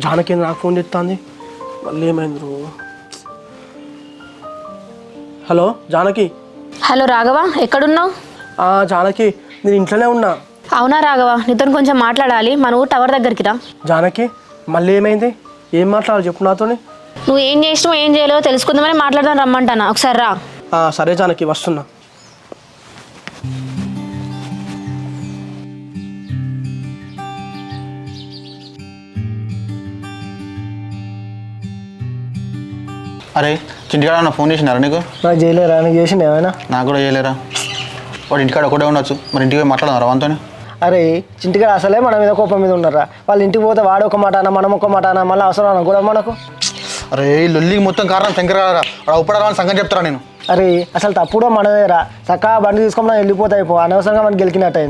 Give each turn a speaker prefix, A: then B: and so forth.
A: జానకి నాకు ఫోన్ చేస్తుంది మళ్ళీ ఏమైంది bro. Hello Janaki.
B: Hello Raghava, ఎక్కడున్నావు?
A: జానకి నేను ఇంట్లోనే ఉన్నా.
B: అవునా రాఘవ, నీతో కొంచెం మాట్లాడాలి. మన ఊరు టవర్ దగ్గరికి రా.
A: జానకి మళ్ళీ ఏమైంది? ఏం మాట్లాడాలి చెప్పు నాతోని.
B: నువ్వు ఏం చేసినావు ఏం చేయలేవో తెలుసుకుందామని మాట్లాడదాం రమ్మంటానా, ఒకసారి రా.
A: సరే జానకి వస్తున్నా.
C: అరే చింటికాడ ఫోన్ చేసినారా నీకు?
A: నాకు చేయలేరా? నీకు చేసిండు ఏమైనా?
C: నాకు కూడా చేయలేరా. వాడు ఇంటికాడ ఒకటే ఉండొచ్చు, మరి ఇంటికి పోయి మాట్లాడదాం రావంతో.
A: అరే చింటికాడ అసలే మన మీద కోపం మీద ఉన్నారా? వాళ్ళు ఇంటికి పోతే వాడు ఒక మాట అన్న మనం ఒక మాట అన్న మళ్ళీ అవసరం కూడా మనకు.
C: అరే లొల్లికి మొత్తం కారణం శంకర్ గారా. వాడు ఉప్పడాలని సంగతి చెప్తారా నేను.
A: అరే అసలు తప్పుడు మనదేరా. చక్కగా బండి తీసుకొని వెళ్ళిపోతాయి పో, అనవసరంగా మనకి గెలికినట్టు అయింది.